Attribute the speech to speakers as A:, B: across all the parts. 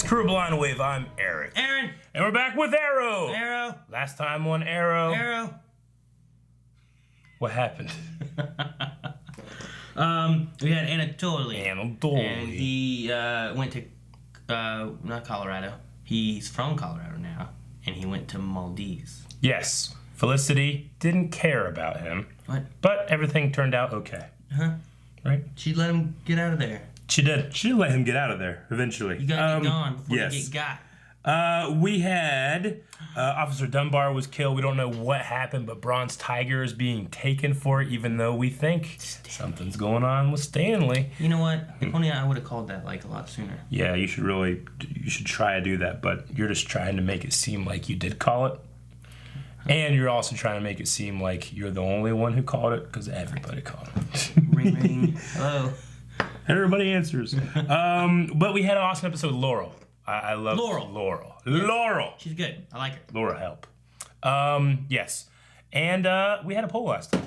A: True Blind Wave, I'm Eric.
B: Aaron.
A: And we're back with Arrow.
B: Arrow.
A: Last time on Arrow.
B: Arrow.
A: What happened?
B: We had Anatoly.
A: Anatoly.
B: And he went to, not Colorado. He's from Colorado now. And he went to Maldives.
A: Yes. Felicity didn't care about him.
B: What?
A: But everything turned out okay.
B: Huh?
A: Right?
B: She let him get out of there.
A: She did. She let him get out of there eventually.
B: You gotta get gone before
A: yes.
B: you get got.
A: We had Officer Dunbar was killed. We don't know what happened, but Bronze Tiger is being taken for it, even though we think something's going on with Stanley.
B: You know what? If only I would have called that like a lot sooner.
A: Yeah, you should try to do that, but you're just trying to make it seem like you did call it. And you're also trying to make it seem like you're the only one who called it, because everybody called it.
B: Ring, ring. Hello.
A: Everybody answers. But we had an awesome episode with Laurel. I love Laurel.
B: Yes.
A: Laurel.
B: She's good. I like her.
A: Laura, help. Yes. And we had a poll last time.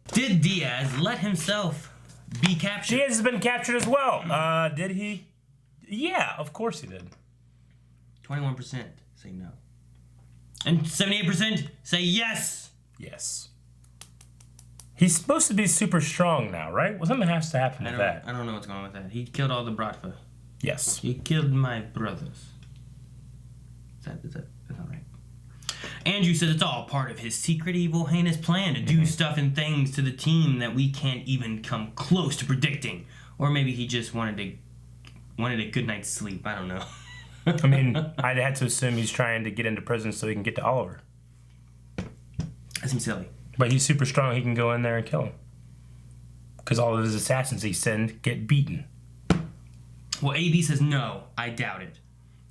B: Did Diaz let himself be captured?
A: Diaz has been captured as well. Did he? Yeah, of course he did.
B: 21% say no. And 78% say yes.
A: Yes. He's supposed to be super strong now, right? Well, something has to happen with that.
B: I don't know what's going on with that. He killed all the Bratva.
A: Yes.
B: He killed my brothers. Is that not right? Andrew says it's all part of his secret, evil, heinous plan to do stuff and things to the team that we can't even come close to predicting. Or maybe he just wanted a good night's sleep. I don't know.
A: I mean, I'd had to assume he's trying to get into prison so he can get to Oliver.
B: That seems silly.
A: But he's super strong. He can go in there and kill him. Because all of his assassins he sent get beaten.
B: Well, AB says no. I doubt it.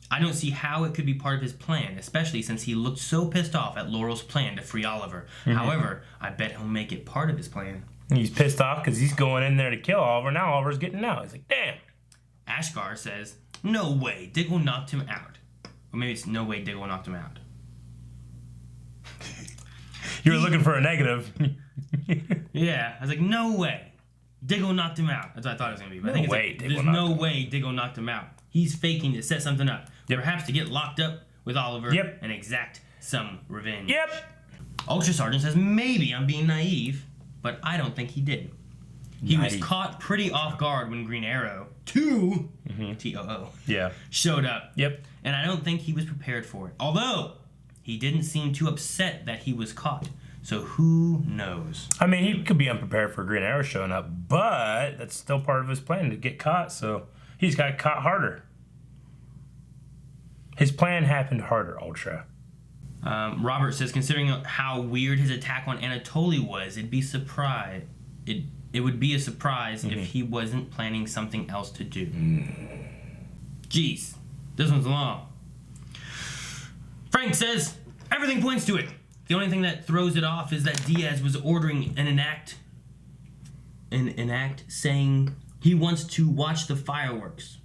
B: I don't see how it could be part of his plan, especially since he looked so pissed off at Laurel's plan to free Oliver. However, I bet he'll make it part of his plan.
A: He's pissed off because he's going in there to kill Oliver. Now Oliver's getting out. He's like, damn.
B: Ashgar says, no way, Diggle knocked him out. Or maybe it's no way Diggle knocked him out.
A: You were looking for a negative.
B: Yeah, I was like, no way. Diggle knocked him out. That's what I thought it was going to be. But I think there's no way Diggle knocked him out. He's faking to set something up. Yep. Perhaps to get locked up with Oliver and exact some revenge.
A: Yep.
B: Ultra Sergeant says, maybe I'm being naive, but I don't think he did. He was caught pretty off guard when Green Arrow 2, T-O-O, showed up. Yep. And I don't think he was prepared for it. Although, he didn't seem too upset that he was caught. So who knows? I
A: mean, he could be unprepared for Green Arrow showing up, but that's still part of his plan to get caught, so he's got caught harder. His plan happened harder, Ultra.
B: Robert says, considering how weird his attack on Anatoly was, it'd be surprised. It would be a surprise if he wasn't planning something else to do. Jeez, this one's long. Frank says, everything points to it. The only thing that throws it off is that Diaz was ordering an act saying he wants to watch the fireworks.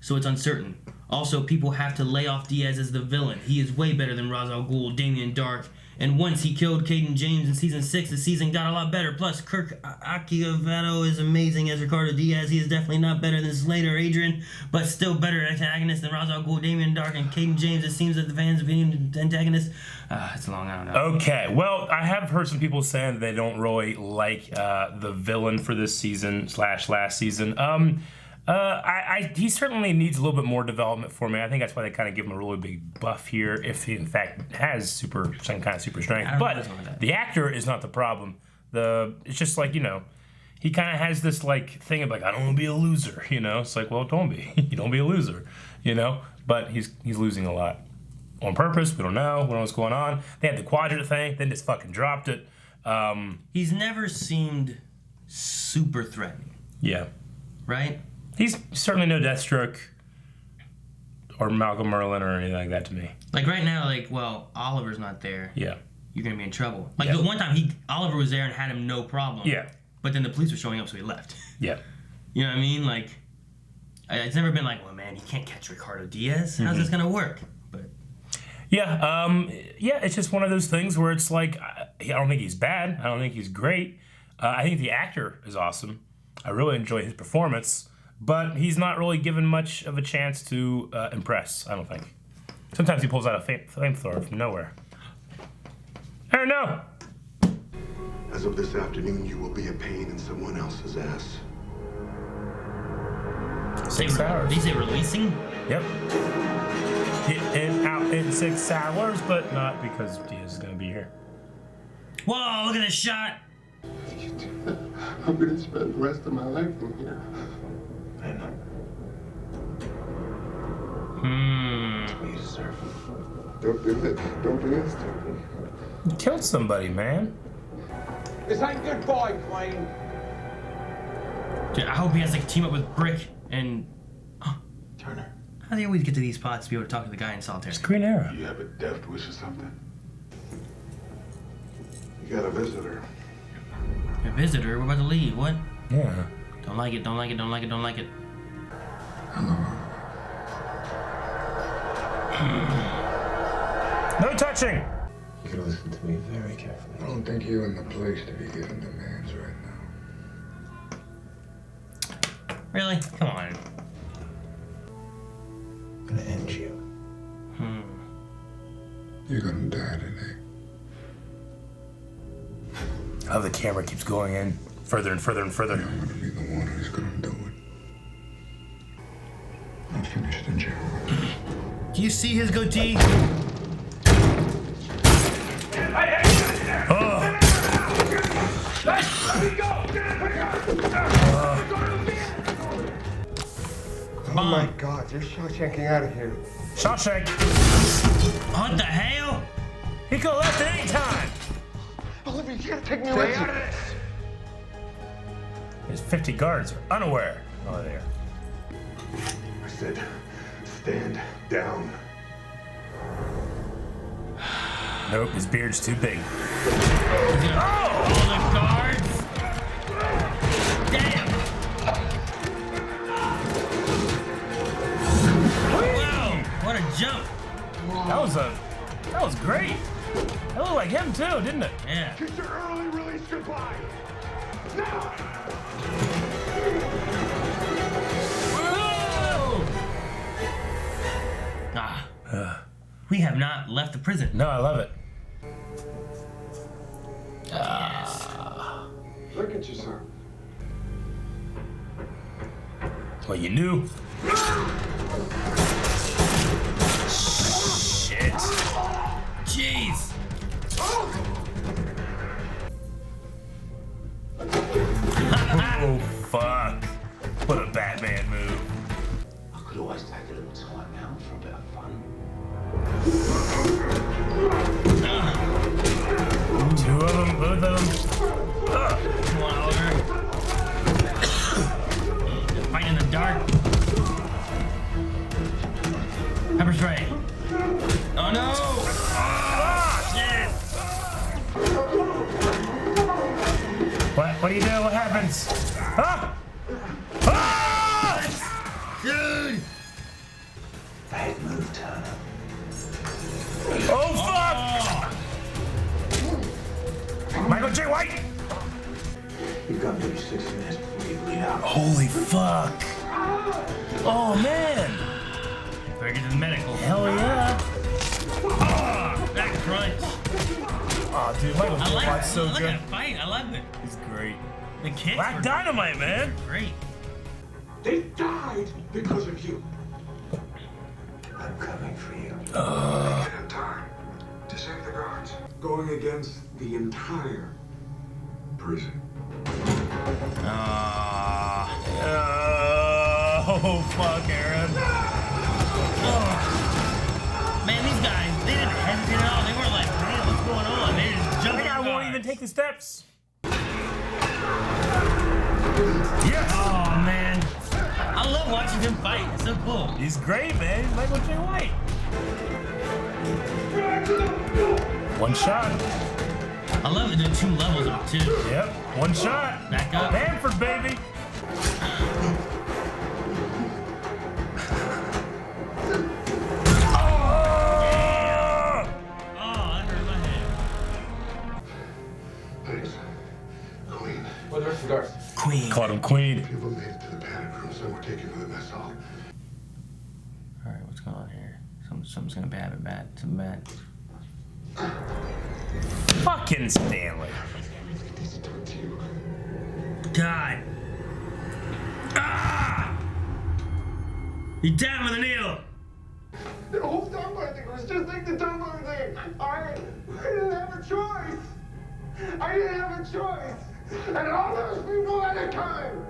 B: So it's uncertain. Also, people have to lay off Diaz as the villain. He is way better than Ra's al Ghul, Damien Dark, and once he killed Caden James in Season 6, the season got a lot better. Plus, Kirk Akiavado is amazing as Ricardo Diaz. He is definitely not better than Slater Adrian, but still better antagonist than Ra's al Ghul, Damien Dark, and Caden James. It seems that the fans of being antagonists. It's long, I don't know.
A: Okay, well, I have heard some people saying that they don't really like the villain for this season / last season. He certainly needs a little bit more development for me. I think that's why they kind of give him a really big buff here, if he in fact has some kind of super strength. But the actor is not the problem. It's just like, he kind of has this like thing of like, I don't want to be a loser, It's like, well, don't be. You don't be a loser, But he's losing a lot on purpose. We don't know what's going on. They had the quadrant thing, then just fucking dropped it.
B: He's never seemed super threatening.
A: Yeah.
B: Right?
A: He's certainly no Deathstroke or Malcolm Merlin or anything like that to me.
B: Like right now, Oliver's not there.
A: Yeah.
B: You're going to be in trouble. Like the one time Oliver was there and had him no problem.
A: Yeah.
B: But then the police were showing up, so he left.
A: Yeah.
B: You know what I mean? Like, it's never been like, well, man, he can't catch Ricardo Diaz. How's this going to work? But
A: yeah, it's just one of those things where it's like, I don't think he's bad. I don't think he's great. I think the actor is awesome. I really enjoy his performance. but he's not really given much of a chance to impress, I don't think. Sometimes he pulls out a flamethrower from nowhere. Or no!
C: As of this afternoon, you will be a pain in someone else's ass.
A: 6 hours.
B: These are releasing?
A: Yep. Out in 6 hours, but not because Diaz is gonna be here.
B: Whoa, look at this shot!
C: I'm gonna spend the rest of my life in here. I know. You deserve it. Don't do this. Don't do this to me.
A: You killed somebody, man.
D: This ain't goodbye, Queen.
B: Dude, I hope he has to team up with Brick and...
C: Turner,
B: How do they always get to these spots to be able to talk to the guy in solitaire?
A: It's Green Arrow.
C: you have a death wish or something? You got a visitor.
B: A visitor? We're about to leave. What?
A: Yeah.
B: Don't like it, don't like it, don't like it, don't like it.
A: No touching!
E: You gotta listen to me very carefully.
C: I don't think you're in the place to be giving demands right now.
B: Really? Come on.
E: I'm gonna end you.
C: You're gonna die today.
A: Oh, the camera keeps going in further and further and further.
C: I'm gonna be the one who's gonna do it. I'm finished in jail.
B: Do you see his goatee?
C: Oh my God, you're Shawshanking out of here.
A: Shawshank!
B: What the hell?
A: He could have left at any time!
C: Olivia, you gotta take me with you.
A: His 50 guards are unaware. Oh, there.
C: I said, stand down.
A: Nope, his beard's too big.
B: Oh! All the guards? Damn! Wow! What a jump!
A: That was great. That looked like him too, didn't it?
B: Yeah.
C: Kiss your early release goodbye. Now!
B: Whoa! We have not left the prison.
A: No, I love it.
C: Look at yourself.
A: Well, you knew. Shit.
B: Jeez!
A: Oh, fuck. What a Batman move.
E: I could always take a little time out for a bit of fun.
A: Two of them, both of them.
B: Come on, Oliver. Fight in the dark. Pepper spray. Oh no! Oh, shit!
A: What do you do? What happens? Ah! Ah!
B: Dude!
E: Bad move, Turner.
A: Oh, fuck! Michael J. White!
E: You've got maybe 6 minutes before you bleed out.
A: Holy fuck! Oh, man!
B: Better get to the medical.
A: Hell yeah!
B: Oh, that crunch.
A: Oh, dude, Michael J. White's so
B: I like
A: good.
B: that fight. I love it.
A: He's great.
B: The kicks
A: Black
B: were
A: Dynamite, man!
B: great.
C: They died because of you.
E: I'm coming for you.
C: In time to save the guards. Going against the entire prison.
A: Oh, fuck, Aaron.
B: Man, these guys, they didn't hesitate at all. They weren't like, man, what's going on? They just jumped
A: That guy
B: on
A: won't
B: guards.
A: even take the steps. Yes!
B: Oh, man. I love watching them fight. It's so cool.
A: He's great, man. He's Michael J. White. One shot.
B: I love it. There are 2 levels of it, too.
A: Yep. One shot.
B: Back up.
A: Hanford, baby.
B: Oh, that hurt my head.
C: Thanks, Queen.
D: Well, Where the rest of the guards?
B: Queen.
A: Called him Queen.
C: People made it to the panic room. Some were taken to the mess hall.
B: All right, what's going on here? Something's gonna happen bad. Something bad.
A: Fucking Stanley.
B: God. Ah! You're down with a needle.
C: The whole Starboy thing was just like the Starboy thing. I didn't have a choice. I didn't have a choice. And all those people had it coming.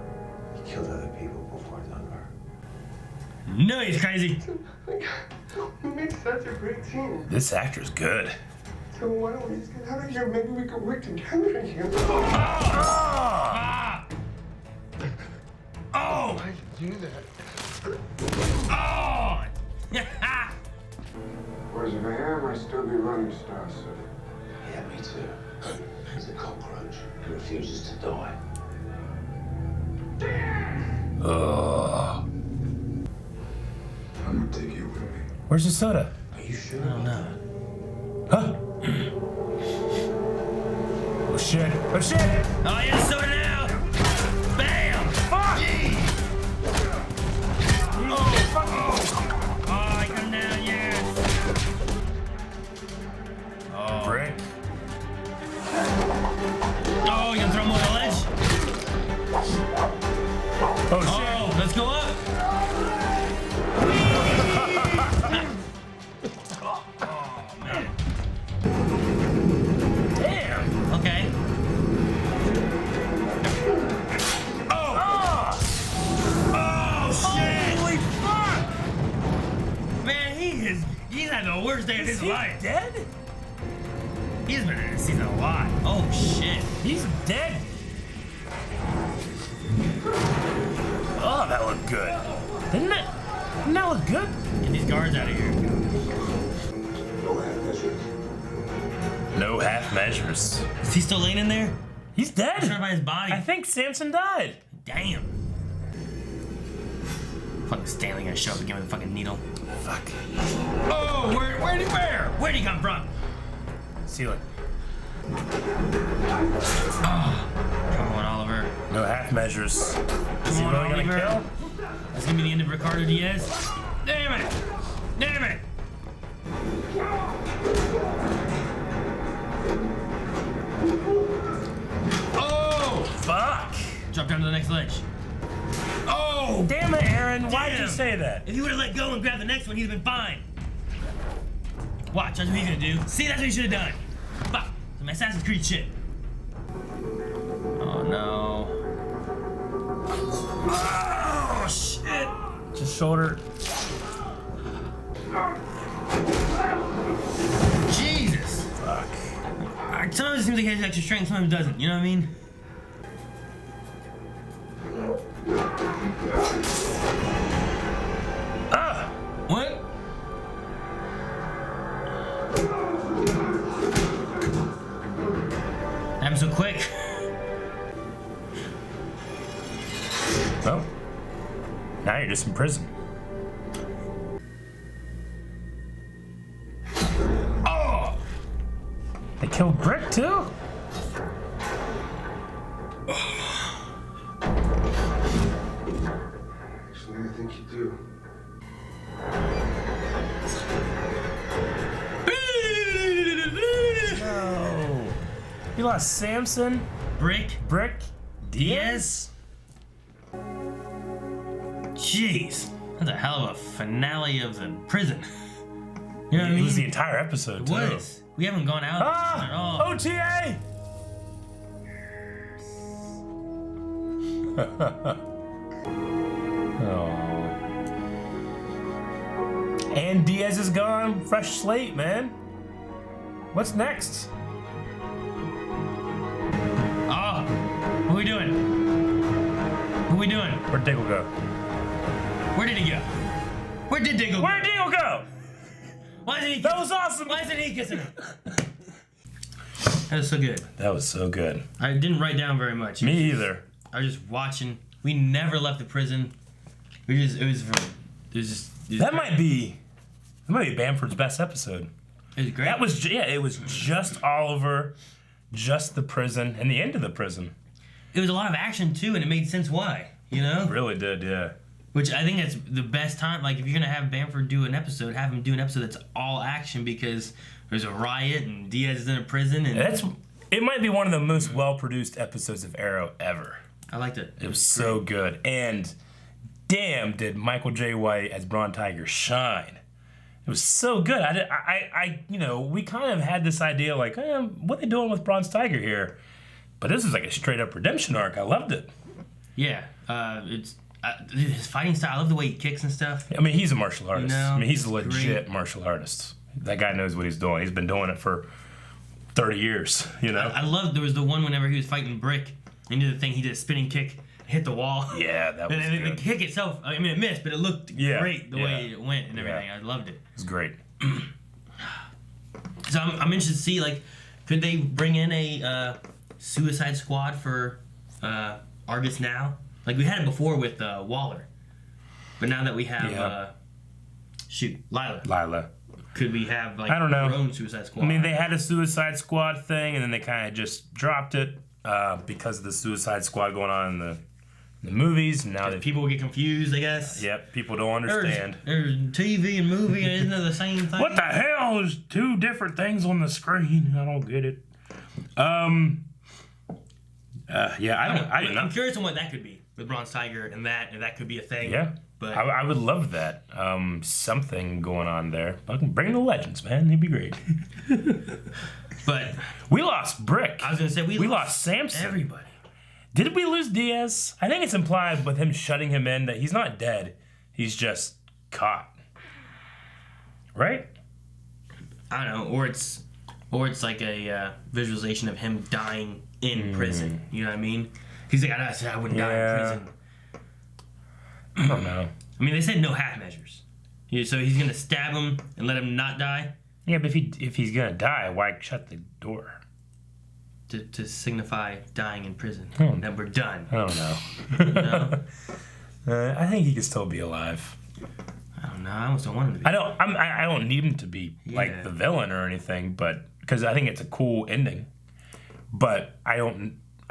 E: He killed other people before Dunbar.
B: No, he's crazy.
C: We make such a great team.
A: This actor's good.
C: So why don't we just get out of here? Maybe we could work together here.
B: Ah! Oh!
C: Why'd you do that?
B: Oh!
C: Whereas if I am, I'd still be running Star City.
E: Yeah, me too. He's a cockroach. He refuses to die.
A: Ugh.
C: I'm gonna take you with me.
A: Where's the soda?
E: Are you sure?
B: I don't know.
A: Huh? Oh shit. Oh shit!
B: Oh, yeah, so now! Bam!
A: Fuck! Oh, fuck!
B: Oh, I come down, yeah. Oh.
A: Brick.
B: Oh, you gonna throw him over the ledge?
A: Oh shit!
B: Oh, let's go up.
A: Damn!
B: Okay.
A: Oh!
B: Oh, shit!
A: Holy fuck!
B: Man, he's had the worst day of his
A: Is he
B: life.
A: dead?
B: He's been in this season a lot. Oh, shit.
A: He's dead. Oh, that looked good. Didn't it? Didn't that look good?
B: Get these guards out of here.
C: No half measures.
A: No half measures.
B: Is he still laying in there?
A: He's dead.
B: I'm trying to find his body.
A: I think Samson died.
B: Damn. Fucking Stanley gonna show up again with a fucking needle.
A: Fuck.
B: Oh, where'd he come from?
A: Ceiling.
B: Oh, come on, Oliver.
A: No half measures. Is he
B: Come on,
A: really gonna
B: Oliver.
A: kill?
B: That's gonna be the end of Ricardo Diaz. Damn it! Damn it! Oh!
A: Fuck.
B: Drop down to the next ledge. Oh!
A: Damn it, Aaron. Why'd you
B: Damn.
A: say that?
B: If he would have let go and grabbed the next one, he'd have been fine. Watch, that's what he's gonna do. See, that's what he should have done. Fuck. Some Assassin's Creed shit. Oh no. Oh shit.
A: Just shoulder.
B: Jesus.
A: Fuck.
B: Sometimes it seems like he has extra strength, sometimes it doesn't. You know what I mean?
A: Ah!
B: What? Happened so quick.
A: Well, now you're just in prison. Oh! They killed Brick too?
C: Actually, I think you do.
A: No. You lost Samson,
B: Brick
A: Brick,
B: Diaz? Jeez. That's a hell of a finale of the prison. You know what I
A: It
B: mean?
A: was the entire episode,
B: It
A: too.
B: was. We haven't gone out at all.
A: Ah! OTA! Oh. And Diaz is gone. Fresh slate, man. What's next?
B: Oh, what are we doing? What are we doing?
A: Where'd Diggle go?
B: Where did he go? Where did Diggle go?
A: Where'd Diggle go?
B: Why isn't he?
A: That was awesome.
B: Why isn't he kissing her? That was so good.
A: That was so good.
B: I didn't write down very much.
A: Me either.
B: I was just watching. We never left the prison. It was
A: That might be Bamford's best episode.
B: It was great.
A: That was it was just Oliver, just the prison, and the end of the prison.
B: it was a lot of action too, and it made sense why. You know,
A: It really did, yeah.
B: which I think that's the best time. Like if you're gonna have Bamford do an episode, have him do an episode that's all action because there's a riot and Diaz is in a prison, and
A: It might be one of the most well-produced episodes of Arrow ever.
B: I liked it.
A: It was so good. And damn, did Michael J. White as Bron Tiger shine. It was so good. We kind of had this idea like, what are they doing with Bronze Tiger here? But this is like a straight-up redemption arc. I loved it.
B: Yeah, it's his fighting style. I love the way he kicks and stuff.
A: I mean, he's a martial artist.
B: You know,
A: I mean, he's a
B: it's
A: legit
B: great.
A: martial artist. That guy knows what he's doing. He's been doing it for 30 years, you know?
B: I loved there was the one whenever he was fighting Brick. He did the thing. He did a spinning kick, hit the wall.
A: Yeah, that was
B: And the
A: good.
B: kick itself, I mean, it missed, but it looked great the way it went and everything.
A: Yeah.
B: I loved it.
A: It was great.
B: So I'm interested to see, like, could they bring in a Suicide Squad for Argus now? Like, we had it before with Waller. But now that we have,
A: Lila.
B: could we have, like,
A: I don't know.
B: our own Suicide Squad?
A: I mean, they had a Suicide Squad thing, and then they kind of just dropped it because of the Suicide Squad going on in the movies. And now
B: People get confused, I guess.
A: Yep, people don't understand.
B: There's TV and movie, and isn't it the same thing?
A: What the hell? There's two different things on the screen. I don't get it. I don't know.
B: I'm curious on what that could be with Bronze Tiger and that could be a thing.
A: Yeah,
B: But
A: I would love that. Something going on there. Bring the legends, man. They'd be great.
B: But
A: We lost Brick.
B: I was gonna say we
A: lost Samson.
B: everybody.
A: Did we lose Diaz? I think it's implied with him shutting him in that he's not dead. He's just caught. Right?
B: I don't know, or it's like a visualization of him dying in prison. You know what I mean? He's like, I wouldn't die in prison.
A: I don't know.
B: I mean, they said no half measures. Yeah, so he's gonna stab him and let him not die
A: Yeah, but if he's gonna die, why shut the door?
B: to signify dying in prison. That we're done.
A: I don't know.
B: No?
A: I think he could still be alive.
B: I don't know. I almost don't want him to be.
A: I don't need him to be like
B: Yeah.
A: the villain or anything, but because I think it's a cool ending. But I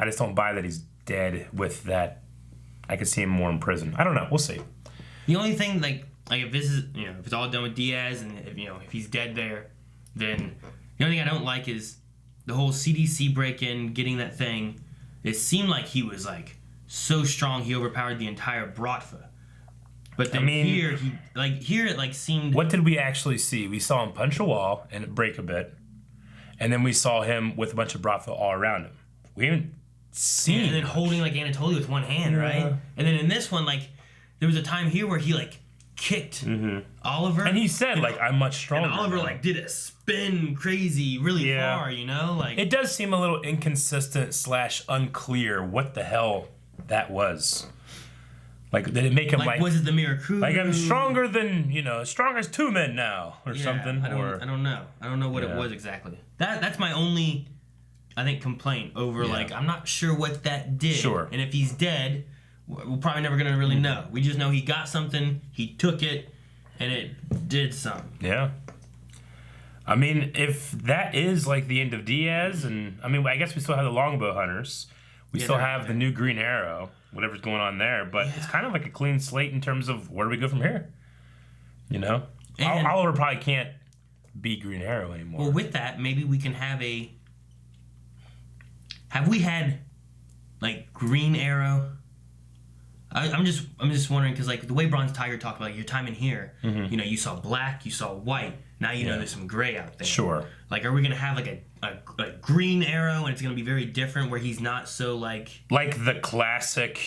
A: just don't buy that he's dead with that. I could see him more in prison. I don't know. We'll see.
B: The only thing, like if this is, if it's all done with Diaz and if he's dead there, then the only thing I don't like is the whole CDC break-in, getting that thing. It seemed like he was like so strong he overpowered the entire Bratva. But then here it seemed.
A: What did we actually see? We saw him punch a wall and it break a bit, and then we saw him with a bunch of Bratva all around him. We haven't seen.
B: And then holding like Anatoly with one hand, right? And then in this one, like there was a time here where he like kicked Oliver,
A: and he said like, I'm much stronger.
B: and Oliver
A: now.
B: like did a spin crazy really far, like
A: It does seem a little inconsistent / unclear what the hell that was. Like, did it make him like
B: was it the Mirakuru?
A: like I'm stronger than strong as two men now or something?
B: I don't know. I don't know what it was exactly. That's my only, I think, complaint over like I'm not sure what that did.
A: Sure.
B: And if he's dead, we're probably never gonna really know. We just know he got something, he took it, and it did something.
A: Yeah. I mean, if that is like the end of Diaz, and I mean, I guess we still have the Longbow Hunters. We still have the new Green Arrow, whatever's going on there, but it's kind of like a clean slate in terms of where do we go from here?
B: And-
A: Oliver probably can't be Green Arrow anymore.
B: Well, with that, maybe we can have a. Have we had, like, Green Arrow? I'm just wondering because like the way Bronze Tiger talked about your time in here, you saw black, you saw white. Now you know there's some gray out there.
A: Sure.
B: Like, are we gonna have like a Green Arrow and it's gonna be very different where he's not so like
A: the classic,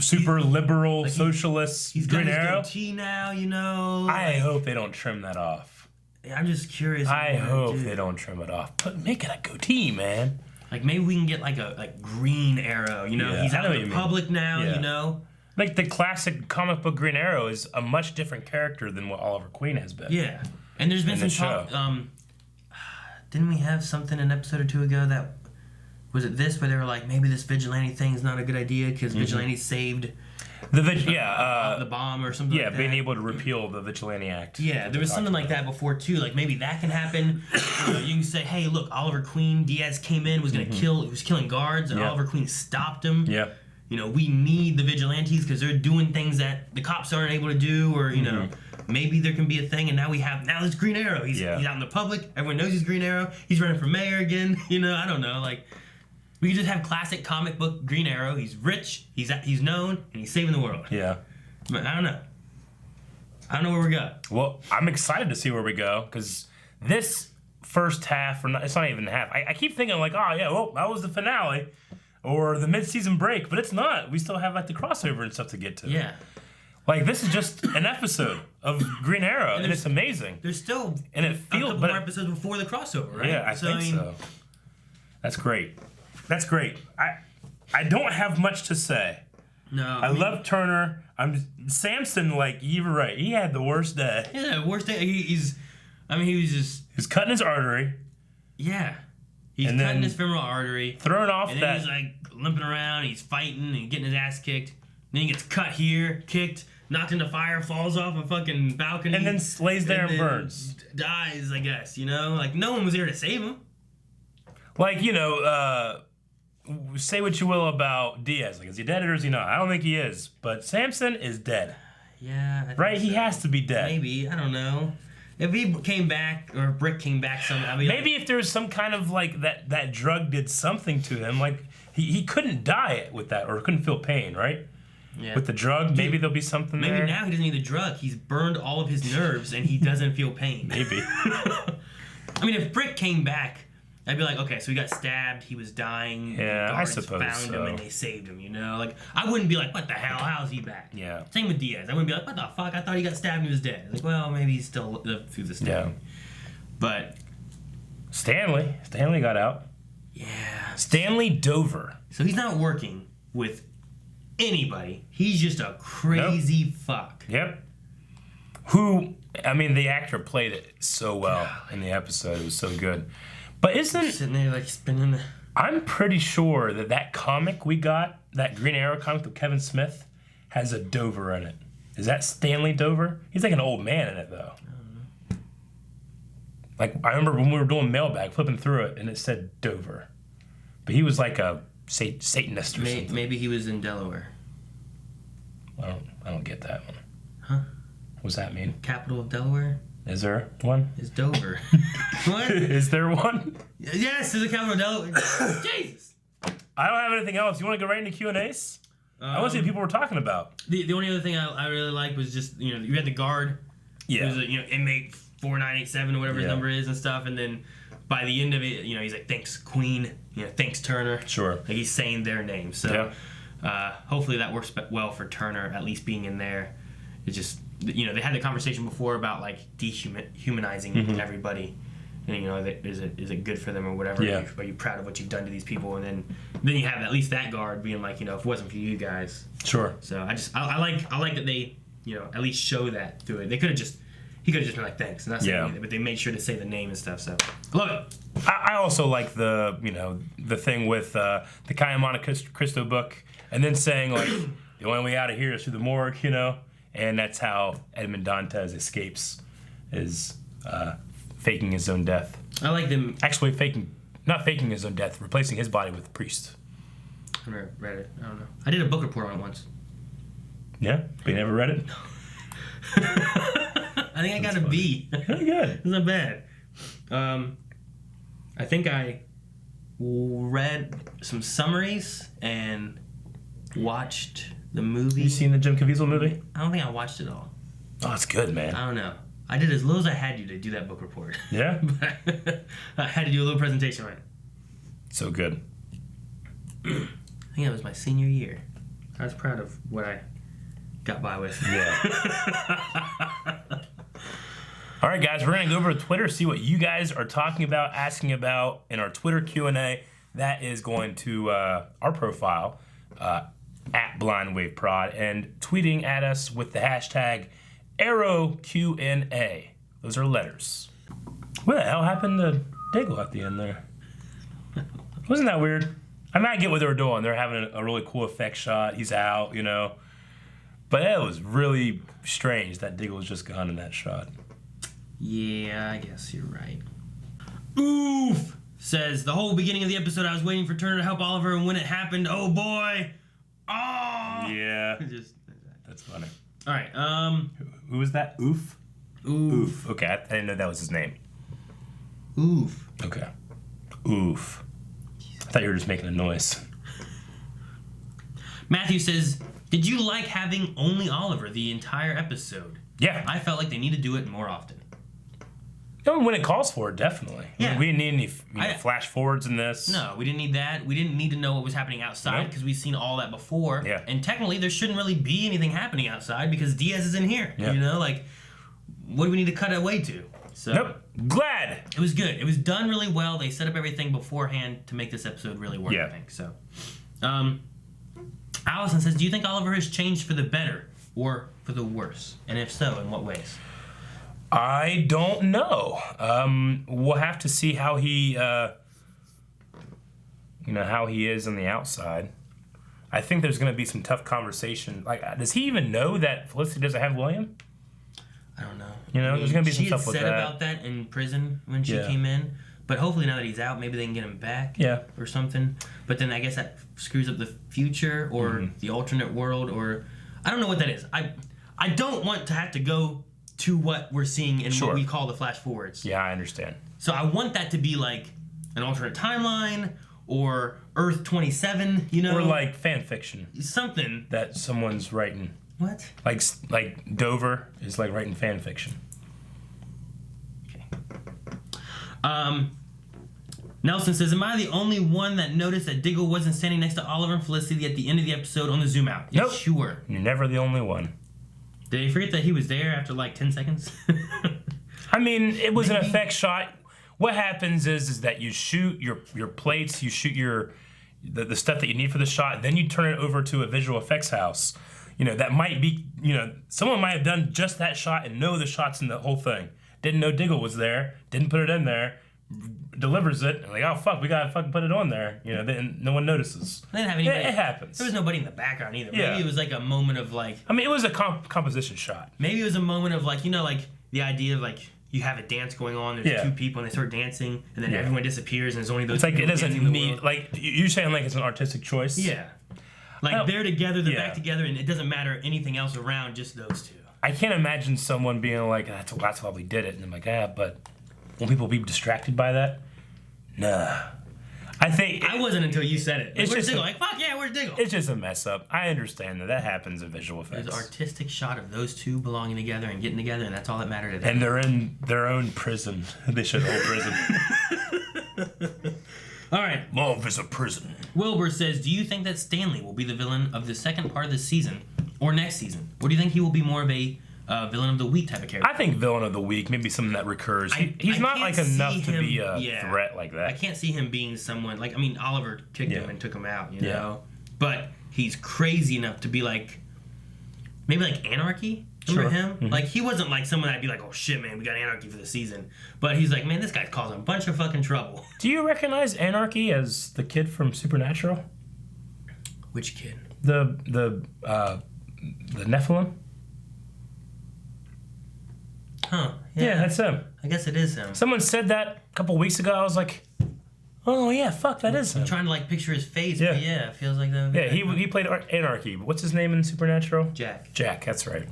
A: super liberal socialist
B: he's got
A: Green
B: his
A: Arrow.
B: goatee now,
A: I hope they don't trim that off.
B: I'm just curious.
A: I hope they don't trim it off. But make it a goatee, man.
B: Like maybe we can get like a Green Arrow. He's
A: I
B: out
A: know what
B: in
A: you
B: the
A: mean.
B: public now.
A: Yeah. Like the classic comic book Green Arrow is a much different character than what Oliver Queen has been.
B: Yeah, and there's been
A: In
B: some
A: the
B: talk. Didn't we have something an episode or two ago that was it this where they were like maybe this vigilante thing is not a good idea because vigilante saved The bomb or something like that.
A: being able to repeal the Vigilante Act.
B: Yeah, there was something like that before too. Like maybe that can happen. You can say, hey, look, Oliver Queen, Diaz came in, was gonna he was killing guards, and Oliver Queen stopped him.
A: Yeah.
B: We need the vigilantes because they're doing things that the cops aren't able to do, or maybe there can be a thing. And now there's Green Arrow. He's out in the public. Everyone knows he's Green Arrow. He's running for mayor again. I don't know. Like we could just have classic comic book Green Arrow. He's rich. He's known, and he's saving the world.
A: Yeah.
B: But I don't know. I don't know where we go.
A: Well, I'm excited to see where we go because this first half, it's not even half. I keep thinking like, oh yeah, well that was the finale. Or the mid-season break, but it's not. We still have like the crossover and stuff to get to.
B: Yeah.
A: Like this is just an episode of Green Arrow, and it's amazing.
B: There's still
A: a
B: couple more episodes before the crossover, right?
A: Yeah, I think so. That's great. That's great. I don't have much to say.
B: No.
A: I love Turner. Samson. Like you were right. He had the worst day.
B: Yeah, worst day. He was just.
A: He's cutting his artery.
B: Yeah. He's cutting his femoral artery.
A: Throwing off
B: and then he's like limping around, he's fighting and getting his ass kicked. Then he gets cut here, kicked, knocked into fire, falls off a fucking balcony.
A: And then lays there and burns.
B: Dies, I guess, Like no one was there to save him.
A: Like, say what you will about Diaz. Like, is he dead or is he not? I don't think he is. But Samson is dead.
B: Yeah. I think
A: right?
B: So.
A: He has to be dead.
B: Maybe. I don't know. If he came back, or Brick came back somehow,
A: maybe if there was some kind of like that drug did something to him, like he couldn't die with that or couldn't feel pain, right? Yeah. With the drug, maybe there'll be something there.
B: Maybe now he doesn't need the drug. He's burned all of his nerves and he doesn't feel pain.
A: Maybe.
B: If Brick came back, I'd be like, okay, so he got stabbed, he was dying.
A: Yeah,
B: I
A: suppose
B: found him and they saved him, Like, I wouldn't be like, what the hell? How's he back?
A: Yeah.
B: Same with Diaz. I wouldn't be like, what the fuck? I thought he got stabbed and he was dead. Like, well, maybe he's still lived through the stabbing. Yeah. But
A: Stanley got out.
B: Yeah.
A: Stanley Dover.
B: So he's not working with anybody. He's just a crazy fuck.
A: Yep. The actor played it so well in the episode. It was so good. But
B: sitting there like spinning the...
A: I'm pretty sure that comic we got, that Green Arrow comic with Kevin Smith, has a Dover in it. Is that Stanley Dover? He's like an old man in it, though. Like, I remember when we were doing Mailbag, flipping through it, and it said Dover. But he was like a Satanist or something.
B: Maybe he was in Delaware.
A: I don't get that one.
B: Huh?
A: What does that mean?
B: Capital of Delaware?
A: Is there one?
B: It's Dover. What?
A: Is there one?
B: Yes, there's a capital of Delaware. Jesus!
A: I don't have anything else. You want to go right into Q&As? I want to see what people were talking about.
B: The only other thing I really liked was just, you had the guard.
A: Yeah.
B: Who's inmate 4987 or whatever his number is and stuff. And then by the end of it, he's like, thanks, Queen. Thanks, Turner.
A: Sure.
B: Like, he's saying their names. So hopefully that works well for Turner, at least being in there. It's just, they had the conversation before about, like, dehumanizing everybody. And, is it good for them or whatever?
A: Yeah.
B: Are you proud of what you've done to these people? And then you have at least that guard being like, if it wasn't for you guys.
A: Sure.
B: So I like that they, at least show that through it. He could have just been like, thanks. And that's it. But they made sure to say the name and stuff. So love it.
A: I also like the thing with the Calle Monte Cristo book, and then saying like the only way out of here is through the morgue, and that's how Edmond Dantes escapes, is faking his own death.
B: I like them
A: actually not faking his own death, replacing his body with a priest.
B: I never read it. I don't know. I did a book report on it once.
A: Yeah, but you never read it.
B: I think I got a B.
A: Very good.
B: It's not bad. I think I read some summaries and watched the movie.
A: You seen the Jim Caviezel movie?
B: I don't think I watched it all.
A: Oh, it's good, man.
B: I don't know. I did as little as I had to do that book report.
A: Yeah?
B: But I had to do a little presentation on it.
A: So good.
B: I think that was my senior year. I was proud of what I got by with.
A: Yeah. All right, guys, we're going to go over to Twitter, see what you guys are talking about, asking about in our Twitter Q&A. That is going to our profile, at BlindWaveProd, and tweeting at us with the hashtag ArrowQNA. Those are letters. What the hell happened to Diggle at the end there? Wasn't that weird? I get what they were doing. They're having a really cool effect shot. He's out, But it was really strange that Diggle was just gone in that shot.
B: Yeah, I guess you're right. Oof! Says, the whole beginning of the episode I was waiting for Turner to help Oliver, and when it happened, oh boy! Oh!
A: Yeah.
B: Just,
A: That's funny.
B: Alright,
A: Who was that? Oof?
B: Oof.
A: Okay, I didn't know that was his name.
B: Oof.
A: Okay. Oof. I thought you were just making a noise.
B: Matthew says, did you like having only Oliver the entire episode?
A: Yeah.
B: I felt like they need to do it more often.
A: When it calls for it, definitely.
B: Yeah.
A: We didn't need any flash forwards in this.
B: No, we didn't need that. We didn't need to know what was happening outside because we've seen all that before.
A: Yeah.
B: And technically, there shouldn't really be anything happening outside because Diaz is in here.
A: Yeah.
B: You know, like, what do we need to cut away to? So
A: Nope. Glad.
B: it was good. It was done really well. They set up everything beforehand to make this episode really work,
A: Yeah.
B: I think. So, Allison says, do you think Oliver has changed for the better or for the worse? And if so, in what ways?
A: I don't know. We'll have to see how he, how he is on the outside. I think there's going to be some tough conversation. Like, does he even know that Felicity doesn't have William?
B: I don't know.
A: There's going to be some
B: she had
A: stuff with
B: said
A: that.
B: about that in prison when she
A: Yeah.
B: came in. But hopefully now that he's out, maybe they can get him back.
A: Yeah.
B: Or something. But then I guess that screws up the future or the alternate world or... I don't know what that is. I don't want to have to go to what we're seeing in what we call the flash forwards.
A: Yeah, I understand.
B: So I want that to be like an alternate timeline or Earth 27, you know?
A: Or like fan fiction
B: Something.
A: that someone's writing.
B: What?
A: Like Dover is like writing fan fiction.
B: Okay. Nelson says, am I the only one that noticed that Diggle wasn't standing next to Oliver and Felicity at the end of the episode on the zoom out?
A: Nope.
B: Sure.
A: You're never the only one.
B: Did they forget that he was there after like 10 seconds?
A: I mean, it was an effect shot. What happens is that you shoot your plates, you shoot the stuff that you need for the shot, then you turn it over to a visual effects house. That might be, someone might have done just that shot and know the shots in the whole thing. Didn't know Diggle was there, didn't put it in there, delivers it, and like, oh fuck, we gotta fucking put it on there. Then no one notices.
B: They didn't have anybody.
A: It happens.
B: There was nobody in the background either.
A: Yeah.
B: Maybe it was like a moment of like.
A: I mean, it was a composition shot.
B: Maybe it was a moment of like, like the idea of like you have a dance going on. There's two people and they start dancing, and then everyone disappears, and there's only those.
A: It's like it
B: people dancing
A: doesn't
B: in the
A: need
B: world.
A: like you're saying like it's an artistic choice.
B: Yeah. Like they're together, they're
A: Yeah.
B: back together, and it doesn't matter anything else around, just those two.
A: I can't imagine someone being like, that's why we did it, and I'm like, but won't people be distracted by that? Nah. I think
B: I wasn't until you said it. Like,
A: It's
B: where's
A: just
B: Diggle?
A: a-
B: Like, fuck yeah, where's Diggle?
A: it's just a mess up. I understand that happens in visual
B: There's
A: effects.
B: an artistic shot of those two belonging together and getting together, and that's all that mattered to them.
A: And they're in their own prison. They should hold prison.
B: All right.
A: Love is a prison.
B: Wilbur says, do you think that Stanley will be the villain of the second part of the season or next season? Or do you think he will be more of a villain of the week type of character?
A: I think villain of the week, maybe something that recurs. He's
B: I
A: not
B: can't
A: like enough
B: see
A: to
B: him-
A: be a
B: yeah.
A: threat like that.
B: I can't see him being someone like, I mean, Oliver kicked him and took him out, you know? But he's crazy enough to be like, maybe like Anarchy? Remember him?
A: Mm-hmm.
B: Like, he wasn't like someone I'd be like, oh shit, man, we got Anarchy for the season. But he's like, man, this guy's causing a bunch of fucking trouble.
A: Do you recognize Anarchy as the kid from Supernatural?
B: Which kid?
A: The Nephilim?
B: Huh.
A: Yeah, that's him.
B: I guess it is him.
A: Someone said that a couple weeks ago. I was like, oh yeah, fuck, that is him.
B: I'm trying to like picture his face,
A: Yeah.
B: but yeah, it feels like that.
A: Yeah, he played Anarchy. What's his name in Supernatural?
B: Jack.
A: Jack, that's right.